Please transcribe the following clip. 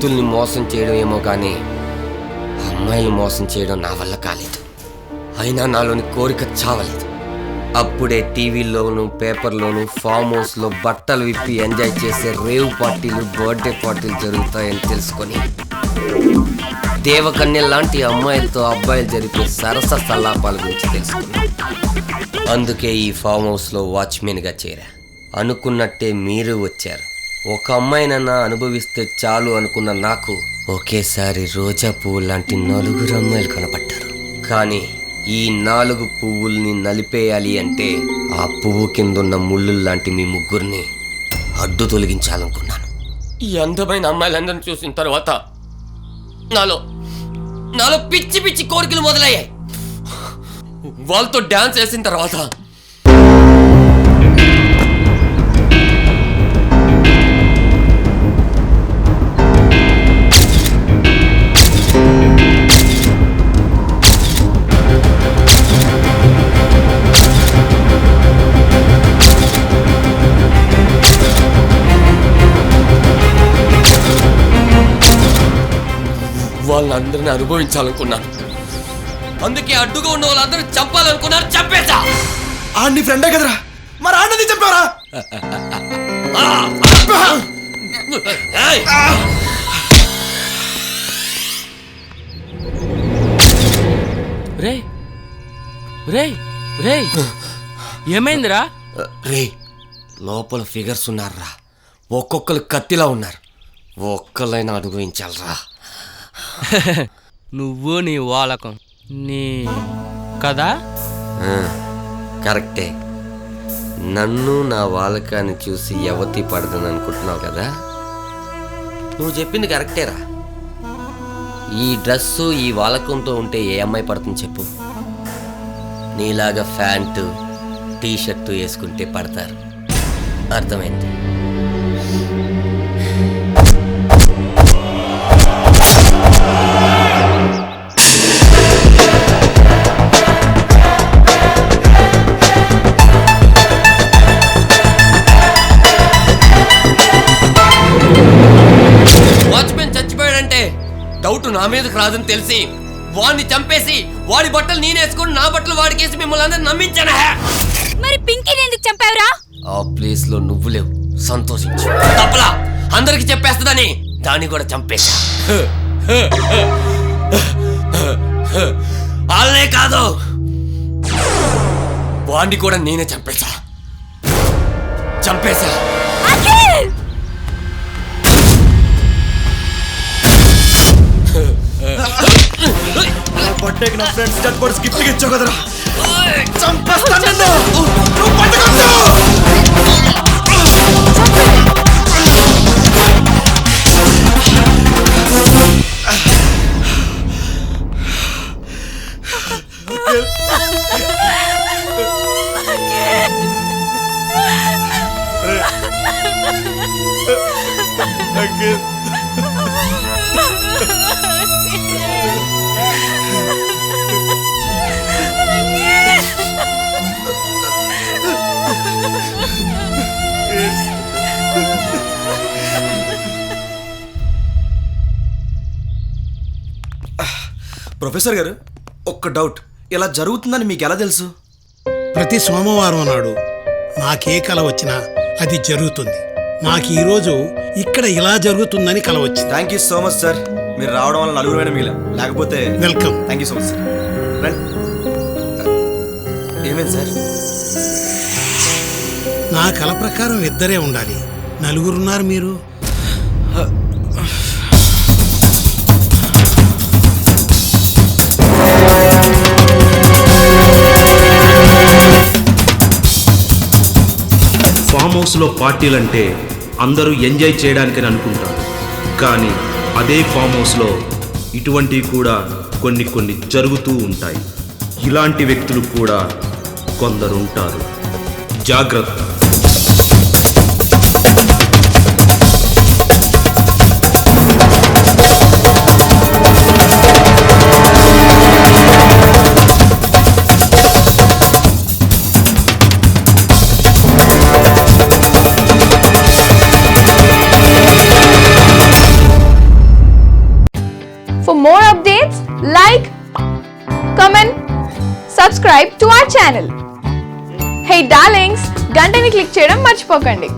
వ్యక్తుల్ని మోసం చేయడం ఏమో కానీ అమ్మాయిలు మోసం చేయడం నా వల్ల కాలేదు. అయినా నాలోని కోరిక చావలేదు. అప్పుడే టీవీల్లోనూ పేపర్లోనూ ఫామ్ హౌస్లో బట్టలు విప్పి ఎంజాయ్ చేసే రేవ్ పార్టీలు, బర్త్డే పార్టీలు జరుగుతాయని తెలుసుకొని దేవకన్య లాంటి అమ్మాయిలతో అబ్బాయిలు జరిపే సరస సల్లాపాల గురించి తెలుసుకున్నాను. అందుకే ఈ ఫామ్ హౌస్లో వాచ్మెన్గా చేరా. అనుకున్నట్టే మీరు వచ్చారు. ఒక అమ్మాయినన్నా అనుభవిస్తే చాలు అనుకున్న నాకు ఒకేసారి రోజా పువ్వు లాంటి 4 అమ్మాయిలు కనపడ్డారు. కానీ ఈ 4 పువ్వుల్ని నలిపేయాలి అంటే ఆ పువ్వు కిందున్న ముళ్ళు లాంటి మీ ముగ్గురిని అడ్డు తొలగించాలనుకున్నాను. ఈ అందమైన అమ్మాయిలందరిని చూసిన తర్వాత నాలో పిచ్చి పిచ్చి కోరికలు మొదలయ్యాయి. వాళ్ళతో డాన్స్ వేసిన తర్వాత వాళ్ళందరినీ అనుభవించాలనుకున్నాను. అందుకే అడ్డుగా ఉన్న వాళ్ళందరూ చంపాలనుకున్నారు. చంపేశా. ఆడి ఫ్రెండే కదరా, మరి ఆడిని చెప్పారా? ఏమైందిరా? రే, లోపల ఫిగర్స్ ఉన్నారా? ఒక్కొక్కరు కత్తిలా ఉన్నారు. ఒక్కలైనా అనుభవించాలరా. నువ్వు నీ వాలకం నీ కదా? కరెక్టే. నన్ను నా వాలకాన్ని చూసి యవతి పడదని అనుకుంటున్నావు కదా? నువ్వు చెప్పింది కరెక్టేరా. ఈ డ్రెస్సు ఈ వాలకంతో ఉంటే ఏ అమ్మాయి పడుతుంది చెప్పు? నీలాగా ప్యాంటు టీషర్టు వేసుకుంటే పడతారు. అర్థమైంది. వాచ్మెన్ చచ్చిపోయాడంటే డౌట్ నా మీదకి రాదని తెలిసి వాడిని చంపేసి వాడి బట్టలు నేనేసుకుని నా బట్టలు వాడికేసి మిమ్మల్ని అందరూ నమ్మించానా? మరి పింకీని ఎందుకు చంపావురా? ఆ ప్లేస్ లో నువ్వు లేవు, సంతోషించు. తప్పలా అందరికి చెప్పేస్తుందని దాన్ని కూడా చంపేశా. వాళ్ళే కాదు, వాడిని కూడా నేనే చంపేశా. బర్త్డేకి నా ఫ్రెండ్స్ డెడ్ బాడీస్ గిఫ్ట్ ఇచ్చావు కదరా, చంపేస్తాను నిన్ను. నువ్వు పట్టుకొద్దు. ప్రొఫెసర్ గారు, ఒక్క డౌట్, ఇలా జరుగుతుందని మీకు ఎలా తెలుసు? ప్రతి సోమవారం నాడు నాకే కల వచ్చినా అది జరుగుతుంది. నాకు ఈరోజు ఇక్కడ ఇలా జరుగుతుందని కల వచ్చింది. Thank you so much sir. మీరు రావడం వల్ల 4 వేల మిగిలాం. లేకపోతే welcome. Thank you so much sir. రండి. ఏమైంది సార్? నా కల ప్రకారం 2 ఉండాలి. 4 ఉన్నారు మీరు. ఫామ్ హౌస్లో పార్టీలంటే అందరూ ఎంజాయ్ చేయడానికని అనుకుంటారు. కానీ అదే ఫామ్ హౌస్లో ఇటువంటివి కూడా కొన్ని జరుగుతూ ఉంటాయి. ఇలాంటి వ్యక్తులు కూడా కొందరుంటారు. జాగ్రత్త. more updates, like, comment, subscribe to our channel. Hey darlings, గంటని click చేయడం మర్చిపోకండి.